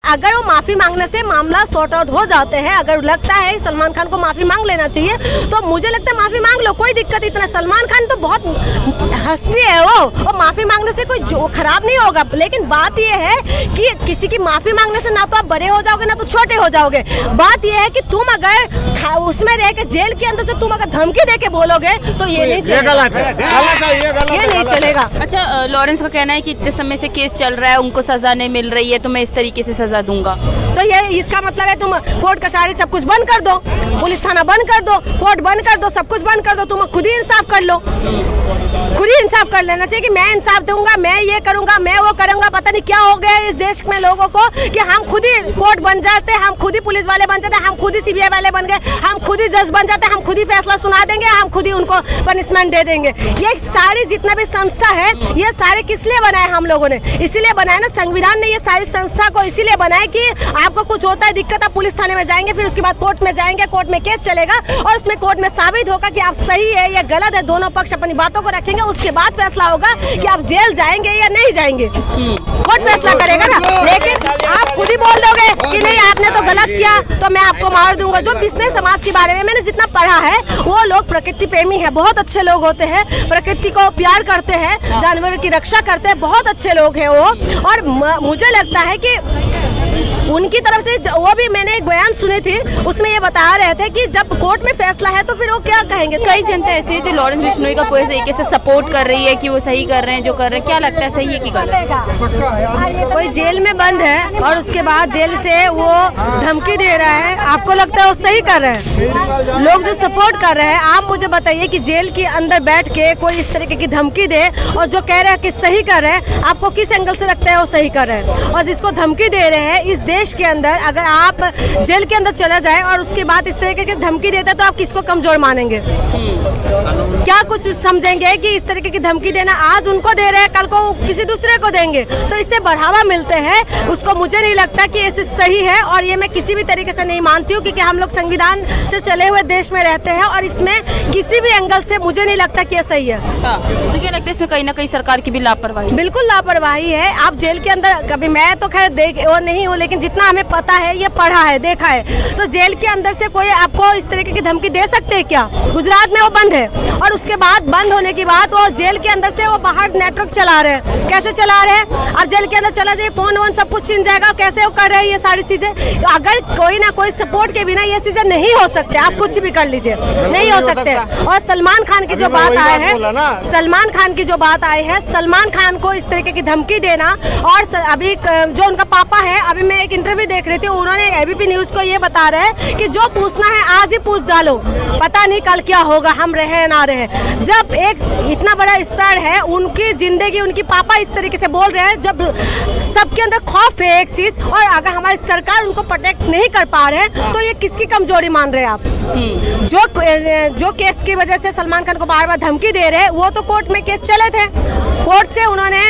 अगर वो माफी मांगने से मामला सॉर्ट आउट हो जाते हैं, अगर लगता है सलमान खान को माफी मांग लेना चाहिए तो मुझे लगता है माफी मांग लो, कोई दिक्कत इतना। सलमान खान तो बहुत हस्ती है वो माफी मांगने से कोई जो खराब नहीं होगा। लेकिन बात ये है कि किसी की माफी मांगने से ना तो आप बड़े हो जाओगे ना तो छोटे हो जाओगे। बात ये है कि तुम अगर उसमें रह के जेल के अंदर से तुम अगर धमकी दे के बोलोगे तो ये नहीं चलेगा, ये नहीं चलेगा। अच्छा, लॉरेंस का कहना है कि इतने समय से केस चल रहा है, उनको सजा नहीं मिल रही है, तो मैं इस तरीके से सजा दूंगा। तो ये इसका मतलब है तुम कोर्ट कचहरी सब कुछ बंद कर दो, पुलिस थाना बंद कर दो, कोर्ट बंद कर दो, सब कुछ बंद कर दो, तुम खुद ही इंसाफ कर लो। खुद ही इंसाफ कर लेना चाहिए कि मैं इंसाफ दूंगा, मैं ये करूंगा, मैं वो करूंगा। पता नहीं क्या हो गया इस देश में लोगों को कि हम खुद ही कोर्ट बन जाते, हम खुद ही पुलिस वाले बन जाते, हम खुद ही सीबीआई वाले बन गए, हम खुद ही जज बन जाते, हम खुद ही फैसला सुना देंगे, हम खुद ही उनको पनिशमेंट दे देंगे। ये सारी जितना भी संस्था है ये सारे किस लिए बनाए हम लोगों ने? इसीलिए बनाए ना, संविधान ने ये सारी संस्था को इसीलिए बनाए कि आपको कुछ होता है दिक्कत, आप पुलिस थाने में जाएंगे, फिर उसके बाद कोर्ट में जाएंगे, कोर्ट में केस चलेगा और उसमें कोर्ट में साबित होगा कि आप सही है या गलत है, दोनों पक्ष अपनी बातों को रखेंगे, उसके बाद फैसला होगा कि आप जेल जाएंगे या नहीं जाएंगे। कोर्ट फैसला करेगा ना। लेकिन आप खुद ही बोल दोगे कि नहीं आपने तो गलत किया तो मैं आपको मार दूंगा। जो बिस्ने समाज के बारे में मैंने जितना पढ़ा है वो लोग प्रकृति प्रेमी है, बहुत अच्छे लोग होते हैं, प्रकृति को प्यार करते हैं, जानवरों की रक्षा करते हैं, बहुत अच्छे लोग हैं वो। और मुझे लगता है कि उनकी तरफ से वो भी मैंने एक बयान सुनी थी, उसमें ये बता रहे थे कि जब कोर्ट में फैसला है तो फिर वो क्या कहेंगे। कई जनता ऐसी है जो लॉरेंस बिश्नोई का पूरे तरीके से सपोर्ट कर रही है कि वो सही कर रहे हैं जो कर रहे हैं, क्या लगता है सही है कि गलत? कोई जेल में बंद है और उसके बाद जेल से वो धमकी दे रहा है, आपको लगता है वो सही कर रहे हैं? लोग जो सपोर्ट कर रहे हैं, आप मुझे बताइए कि जेल के अंदर बैठ के कोई इस तरीके की धमकी दे और जो कह रहे हैं कि सही कर रहे हैं, आपको किस एंगल से लगता है वो सही कर रहे हैं? और जिसको धमकी दे रहे हैं इस देश के अंदर, अगर आप जेल के अंदर चला जाए और उसके बाद इस तरीके की धमकी देता है तो आप किसको कमजोर मानेंगे? क्या कुछ समझेंगे कि इस तरीके की धमकी देना आज उनको दे रहे हैं, कल को किसी दूसरे को देंगे तो इससे बढ़ावा मिलते हैं उसको। मुझे नहीं लगता कि ऐसे सही है और ये मैं किसी भी तरीके से नहीं मानती हूँ, क्योंकि हम लोग संविधान से चले हुए देश में रहते हैं और इसमें किसी भी एंगल से मुझे नहीं लगता कि ये सही है। तो क्या लगता है इसमें कहीं ना कहीं सरकार की भी लापरवाही? बिल्कुल लापरवाही है। आप जेल के अंदर, कभी मैं तो खैर वो नहीं हूँ, लेकिन जितना हमें पता है, ये पढ़ा है, देखा है, तो जेल के अंदर से कोई आपको इस तरीके की धमकी दे सकते हैं क्या? गुजरात में वो बंद है और उसके बाद बंद होने के बाद वो जेल के अंदर से वो बाहर नेटवर्क चला रहे हैं। कैसे चला रहे हैं? अब जेल के अंदर चला जाए, फोन वोन सब कुछ छिन जाएगा, कैसे वो कर रहे हैं ये सारी चीजें? अगर कोई ना कोई सपोर्ट के बिना ये चीजें नहीं हो सकते, आप कुछ भी कर लीजिए, नहीं हो सकते। और सलमान खान की जो बात आई है, सलमान खान की जो बात आई है, सलमान खान को इस तरीके की धमकी देना, और अभी जो उनका पापा है, अभी मैं एक इंटरव्यू देख रही थी, उन्होंने एबीपी न्यूज को ये बता रहे हैं कि जो पूछना है आज ही पूछ डालो, पता नहीं कल क्या होगा, हम रहे ना रहे। जब एक इतना बड़ा स्टार है, उनकी जिंदगी, उनकी पापा इस तरीके से बोल रहे हैं, जब सबके अंदर खौफ है एक चीज, और अगर हमारी सरकार उनको प्रोटेक्ट नहीं कर पा रहे हैं तो ये किसकी कमजोरी मान रहे हैं आप? जो केस की वजह से सलमान खान को बार बार धमकी दे रहे हैं, वो तो कोर्ट में केस चले थे, कोर्ट से उन्होंने,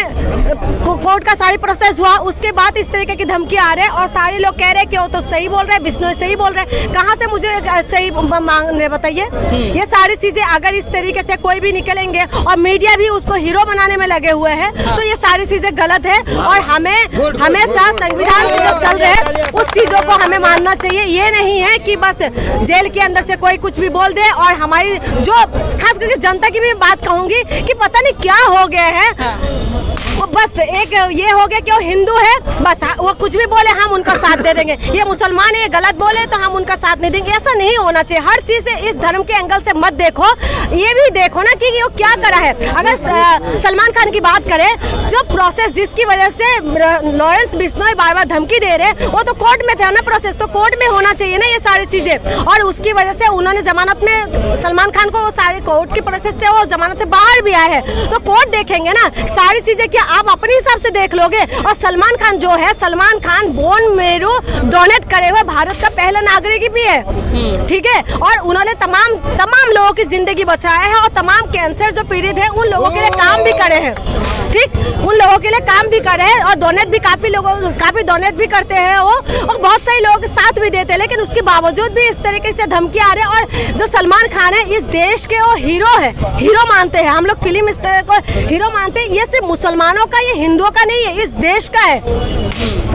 कोर्ट का सारी प्रोसेस हुआ, उसके बाद इस तरीके की धमकी आ रहे हैं और सारे लोग कह रहे हैं कि वो तो सही बोल रहे हैं, बिश्नोई सही बोल रहे हैं। कहाँ से मुझे सही मांगने बताइए? ये सारी चीजें अगर इस तरीके से कोई भी निकलेंगे और मीडिया भी उसको हीरो बनाने में लगे हुए हैं तो ये सारी चीजें गलत है। और हमें हमेशा संविधान से जो चल रहे हैं उस चीजों को हमें मानना चाहिए। ये नहीं है कि बस जेल के अंदर से कोई कुछ भी बोल दे। और हमारी जो खास करके जनता की भी बात कहूंगी कि पता नहीं क्या हो गया है, बस एक ये हो गया कि वो हिंदू है, बस वो कुछ भी बोले हम उनका साथ दे देंगे, ये मुसलमान है, ये गलत बोले तो हम उनका साथ नहीं देंगे। ऐसा नहीं होना चाहिए। हर चीज से इस धर्म के एंगल से मत देखो, ये भी देखो ना कि वो क्या करा है। अगर सलमान खान की बात करें, जो प्रोसेस जिसकी वजह से लॉरेंस बिश्नोई बार बार धमकी दे रहे, वो तो कोर्ट में थे ना, प्रोसेस तो कोर्ट में होना चाहिए ना ये सारी चीजें। और उसकी वजह से उन्होंने जमानत में सलमान खान को, वो सारे कोर्ट की प्रोसेस से वो जमानत से बाहर भी आए हैं, तो कोर्ट देखेंगे ना सारी चीजें। क्या आप अपने हिसाब से देख लोगे? और सलमान खान जो है, Salman Khan bone marrow donate करे हुए भारत का पहला नागरिक भी है, ठीक है। और उन्होंने तमाम लोगों की जिंदगी बचाया है और तमाम कैंसर जो पीड़ित है उन लोगों के लिए काम भी करे हैं, ठीक, उन लोगों के लिए काम भी करे हैं और डोनेट भी काफी डोनेट भी करते हैं वो, और बहुत सारे लोग साथ भी देते हैं। लेकिन उसके बावजूद भी इस तरीके से धमकी आ रहे हैं। और जो सलमान खान है इस देश के वो हीरो है, हीरो मानते हैं हम लोग, फिल्म स्टार को हीरो मानते हैं। ये सिर्फ मुसलमानों का, ये हिंदुओं का नहीं है, इस देश का है,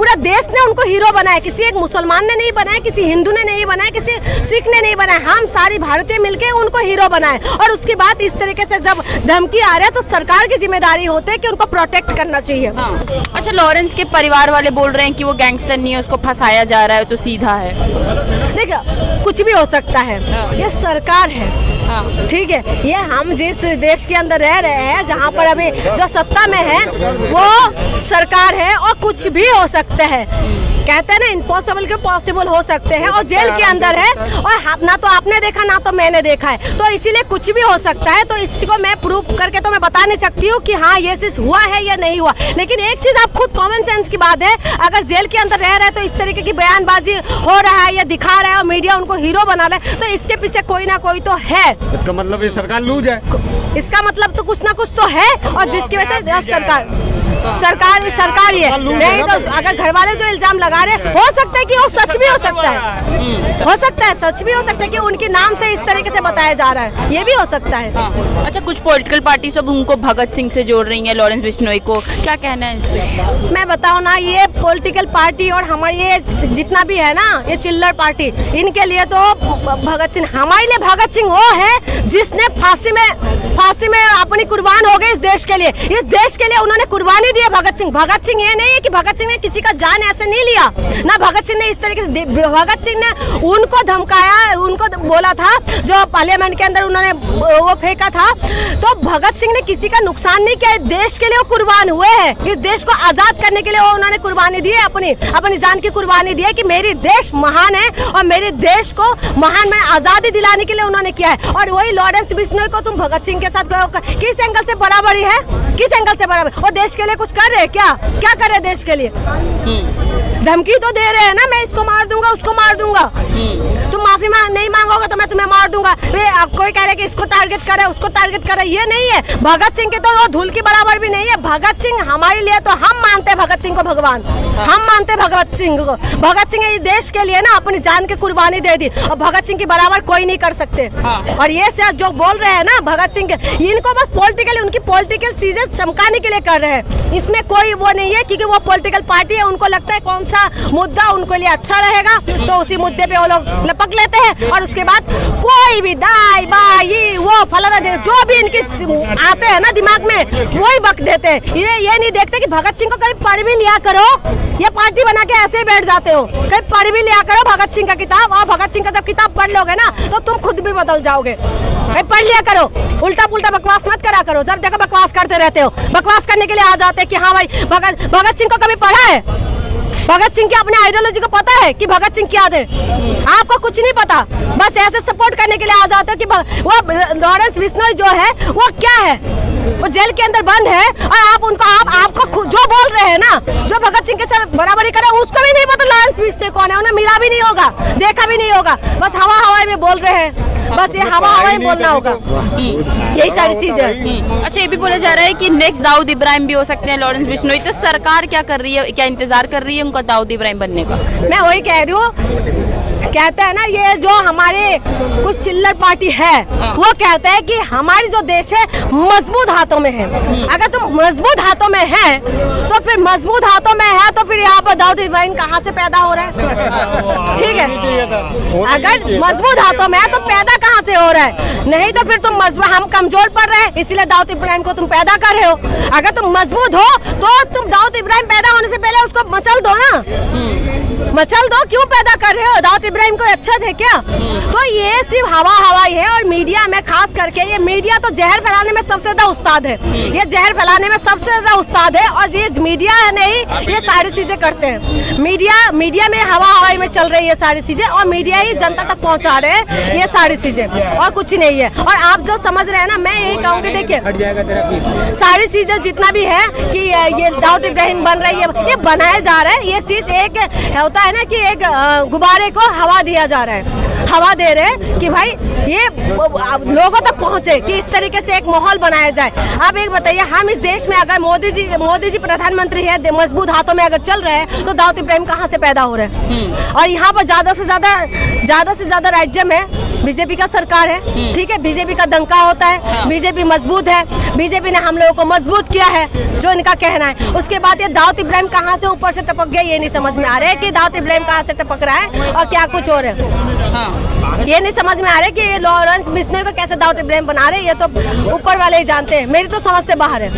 पूरा देश ने उनको हीरो बनाया, किसी एक मुसलमान ने नहीं बनाया, किसी हिंदू ने नहीं बनाया, किसी सिख ने नहीं बनाया, हम सारी भारतीय मिलके उनको हीरो बनाए। और उसके बाद इस तरीके से जब धमकी आ रहा है तो सरकार की जिम्मेदारी होती है कि उनको प्रोटेक्ट करना चाहिए। अच्छा, लॉरेंस के परिवार वाले बोल रहे हैं कि वो गैंगस्टर नहीं है, उसको फंसाया जा रहा है, तो सीधा है। देखिए कुछ भी हो सकता है, ये सरकार है, ठीक है। ये हम जिस देश के अंदर रह रहे हैं, जहाँ पर अभी जो सत्ता में है वो सरकार है, और कुछ भी हो सकता है। कहते हैं ना, इम्पॉसिबल के पॉसिबल हो सकते हैं, और जेल के अंदर है, और ना तो आपने देखा ना तो मैंने देखा है, तो इसीलिए कुछ भी हो सकता है। तो इसको मैं प्रूफ करके तो मैं बता नहीं सकती हूँ कि हाँ ये चीज हुआ है या नहीं हुआ, लेकिन एक चीज आप खुद कॉमन सेंस की बात है, अगर जेल के अंदर रह रहे हैं तो इस तरीके की बयानबाजी हो रहा है या दिखा रहा है और मीडिया उनको हीरो बना रहा है, तो इसके पीछे कोई ना कोई तो है। इसका मतलब ये सरकार लूज है, इसका मतलब तो कुछ ना कुछ तो है, और जिसकी वजह से सरकार ही है। नहीं तो अगर घर वाले जो इल्जाम लगा रहे, हो सकता है कि वो सच भी हो सकता है, हो सकता है सच भी हो सकता है कि उनके नाम से इस तरीके से बताया जा रहा है, ये भी हो सकता है। अच्छा, कुछ पॉलिटिकल पार्टी सब उनको भगत सिंह से जोड़ रही है, लॉरेंस बिश्नोई को, क्या कहना है इस पे? मैं बताऊं ना, ये पॉलिटिकल पार्टी और हमारी ये जितना भी है ना, ये चिल्लर पार्टी, इनके लिए तो भगत सिंह, हमारे लिए भगत सिंह वो है जिसने फांसी में अपनी कुर्बान हो गए इस देश के लिए, इस देश के लिए उन्होंने कुर्बानी दी है। भगत सिंह ये नहीं है कि भगत सिंह ने किसी का जान ऐसे नहीं लिया ना, भगत सिंह ने इस तरीके से, भगत सिंह ने उनको धमकाया, उनको बोला था जो पार्लियामेंट के अंदर उन्होंने वो फेंका था, तो भगत सिंह ने किसी का नुकसान नहीं किया, देश के लिए वो कुर्बान हुए हैं, इस देश को आजाद करने के लिए वो उन्होंने कुर्बानी दी है, अपनी जान की कुर्बानी दी है कि मेरी देश महान है और मेरे देश को महान में आजादी दिलाने के लिए उन्होंने किया है। और वही लॉरेंस बिश्नोई को तुम भगत सिंह के साथ किस एंगल से बराबरी है, किस एंगल से बराबर? वो देश के लिए कुछ कर रहे हैं क्या कर रहे हैं देश के लिए? धमकी तो दे रहे हैं ना, मैं इसको मार दूंगा, उसको मार दूंगा, तुम माफी नहीं मांगोगे तो मैं तुम्हें मार दूंगा। कोई कह रहे हैं कि इसको टारगेट करे, उसको टारगेट करे, ये नहीं है। भगत सिंह के तो वो धूल की बराबर भी नहीं है। भगत सिंह हमारे लिए तो, हम मानते हैं भगत सिंह को भगवान, हम मानते हैं भगत सिंह को। भगत सिंह इस देश के लिए ना अपनी जान की कुर्बानी दे दी, और भगत सिंह की बराबर कोई नहीं कर सकते। और ये जो बोल रहे हैं ना भगत सिंह के, इनको बस पॉलिटिकल, उनकी पॉलिटिकल चीजें चमकाने के लिए कर रहे हैं, इसमें कोई वो नहीं है, क्योंकि वो पॉलिटिकल पार्टी है, उनको लगता है कौन सा मुद्दा उनको लिए अच्छा रहेगा तो उसी मुद्दे पे वो लोग लपक लेते हैं, और उसके बाद कोई भी दाई बाई वो फलाना जो भी इनके आते हैं ना दिमाग में वही बक देते हैं। ये नहीं देखते कि भगत सिंह को कभी पढ़ भी लिया करो, ये पार्टी बना के ऐसे ही बैठ जाते हो, कभी पढ़ भी लिया करो भगत सिंह का किताब, और भगत सिंह का जब किताब पढ़ लोगे ना तो तुम खुद भी बदल जाओगे। कभी पढ़ लिया करो, उल्टा पुल्टा बकवास मत करा करो, जब देखो बकवास करते रहते हो, बकवास करने के लिए आ जाते हैं कि हाँ भाई भगत सिंह को कभी पढ़ा है? भगत सिंह की अपने आइडियोलॉजी को पता है कि भगत सिंह क्या थे? आपको कुछ नहीं पता, बस ऐसे सपोर्ट करने के लिए आ जाते हो कि वो लॉरेंस बिश्नोई जो है वो क्या है, वो जेल के अंदर बंद है, और आप उनको आपको जो बोल रहे हैं ना, जो भगत सिंह के साथ बराबरी करे, उसको भी नहीं पता लॉरेंस बिश्नोई कौन है, उन्हें मिला भी नहीं होगा, देखा भी नहीं होगा, बस हवा में बोल रहे हैं, बस ये हवा में बोलना होगा, यही सारी चीजें। अच्छा, ये भी बोला जा रहा है कि नेक्स्ट दाऊद इब्राहिम भी हो सकते हैं लॉरेंस बिश्नोई, तो सरकार क्या कर रही है, क्या इंतजार कर रही है उनका दाऊद इब्राहिम बनने का? मैं वही कह रही हूँ, कहते हैं ना ये जो हमारे कुछ चिल्लर पार्टी है वो कहते हैं कि हमारी जो देश है मजबूत हाथों में है। अगर तुम मजबूत हाथों में है तो फिर मजबूत हाथों में है तो फिर यहाँ पर दाऊद इब्राहिम कहाँ से पैदा हो रहा है? ठीक है, अगर मजबूत हाथों में है तो पैदा कहाँ से हो रहा है? नहीं तो फिर तुम हम कमजोर पड़ रहे हैं इसीलिए दाऊद इब्राहिम को तुम पैदा कर रहे हो। अगर तुम मजबूत हो तो तुम दाऊद इब्राहिम पैदा होने से पहले उसको मचल दो ना, मचल दो, क्यों पैदा कर रहे हो? दाऊद इब्राहिम को अच्छा थे क्या? तो ये सिर्फ हवाई है। और मीडिया में खास करके ये मीडिया तो जहर फैलाने में सबसे ज्यादा उस्ताद है, ये जहर फैलाने में सबसे ज्यादा उस्ताद है। और ये मीडिया नहीं, ये सारी चीजें करते हैं। मीडिया में हवाई में चल रही है सारी चीजें, और मीडिया ही जनता तक पहुंचा रहे हैं ये सारी चीजें, और कुछ नहीं है। और आप जो समझ रहे हैं ना, मैं यही कहूँगी, देखिए सारी चीजें जितना भी है कि ये दाऊद इब्राहिम बन रही है, ये बनाया जा रहा है। ये चीज एक होता है ना कि एक गुब्बारे को हवा दिया जा रहा है, हवा दे रहे हैं कि भाई ये लोगों तक पहुंचे, कि इस तरीके से एक माहौल बनाया जाए। आप एक बताइए, हम इस देश में अगर मोदी जी प्रधानमंत्री है, मजबूत हाथों में अगर चल रहे हैं, तो दाऊद इब्राहिम कहाँ से पैदा हो रहे हैं? और यहाँ पर ज्यादा से ज्यादा राज्य में बीजेपी का सरकार है, ठीक है, बीजेपी का डंका होता है, बीजेपी मजबूत है, बीजेपी ने हम लोगों को मजबूत किया है, जो इनका कहना है। उसके बाद ये दाऊद इब्राहिम कहाँ से ऊपर से टपक गया, ये नहीं समझ में आ रहा है कि दाऊद इब्राहिम कहाँ से टपक रहा है और क्या कुछ और है। ये नहीं समझ में आ रहा है कि ये लॉरेंस बिश्नोई को कैसे दाऊद इब्राहिम बना रहे हैं, ये तो ऊपर वाले ही जानते हैं, मेरी तो समझ से बाहर है।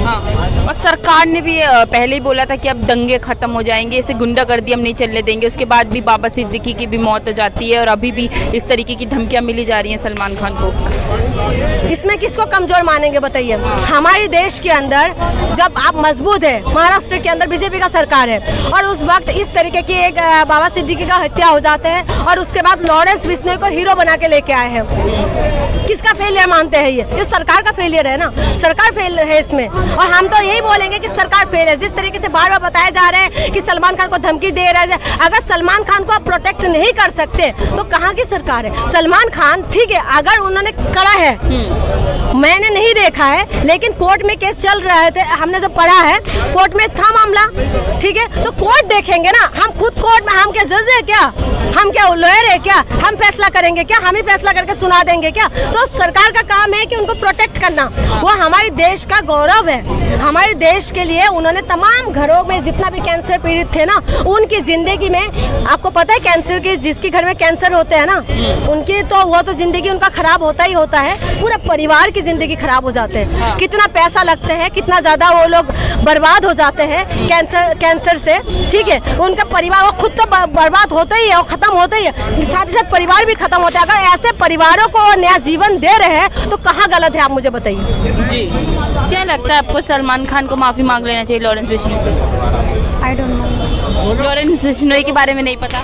और सरकार ने भी पहले ही बोला था कि अब दंगे खत्म हो जाएंगे, इसे गुंडागर्दी हम नहीं चलने देंगे। उसके बाद भी बाबा सिद्दीकी की भी मौत हो जाती है और अभी भी इस तरीके की धमकियां मिली जा रही हैं सलमान खान को। इसमें किसको कमजोर मानेंगे बताइए? हमारे देश के अंदर जब आप मजबूत है, महाराष्ट्र के अंदर बीजेपी का सरकार है और उस वक्त इस तरीके की एक बाबा सिद्दीकी का हत्या हो जाते हैं और उसके बाद लॉरेंस बिश्नोई को हीरो बना के लेके आए हैं। किसका फेलियर मानते हैं? ये सरकार का फेलियर है ना, सरकार फेल है इसमें। और हम तो यही बोलेंगे कि सरकार फेल है। जिस तरीके से बार बार बताया जा रहा है कि सलमान खान को धमकी दे रहा है, अगर सलमान खान को आप प्रोटेक्ट नहीं कर सकते तो कहाँ की सरकार है? सलमान खान ठीक है, अगर उन्होंने करा है, मैंने नहीं देखा है, लेकिन कोर्ट में केस चल रहे थे, हमने जो पढ़ा है कोर्ट में था मामला, ठीक है, तो कोर्ट देखेंगे ना। हम खुद कोर्ट में, हम क्या जज है क्या? हम क्या लॉयर है क्या? हम फैसला करेंगे क्या? हम ही फैसला करके सुना देंगे क्या? तो सरकार का काम है कि उनको प्रोटेक्ट करना। वो हमारे देश का गौरव है। हमारे देश के लिए उन्होंने तमाम घरों में जितना भी कैंसर पीड़ित थे ना, उनकी जिंदगी में, आपको पता है कैंसर की, जिसके घर में कैंसर होते हैं ना, उनकी तो वो तो जिंदगी उनका खराब होता ही होता है, पूरा परिवार की जिंदगी खराब हो जाते हैं। कितना पैसा लगता है, कितना ज्यादा वो लोग बर्बाद हो जाते हैं कैंसर से, ठीक है। उनका परिवार, वो खुद तो बर्बाद होता ही है और खत्म होता ही है, साथ ही साथ परिवार भी खत्म होता है। अगर ऐसे परिवारों को नया जीवन दे रहे हैं तो कहाँ गलत है, आप मुझे बताइए। जी, क्या लगता है आपको सलमान खान को माफी मांग लेना चाहिए लॉरेंस बिश्नोई से? I don't know, Lawrence Bishnoi के बारे में नहीं पता।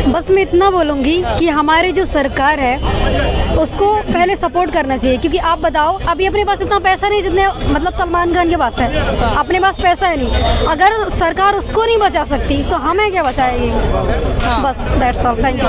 बस मैं इतना बोलूँगी कि हमारी जो सरकार है उसको पहले सपोर्ट करना चाहिए, क्योंकि आप बताओ, अभी अपने पास इतना पैसा नहीं जितने मतलब सलमान खान के पास है। अपने पास पैसा है नहीं, अगर सरकार उसको नहीं बचा सकती तो हमें क्या बचाएगी? बस दैट्स ऑल, थैंक यू।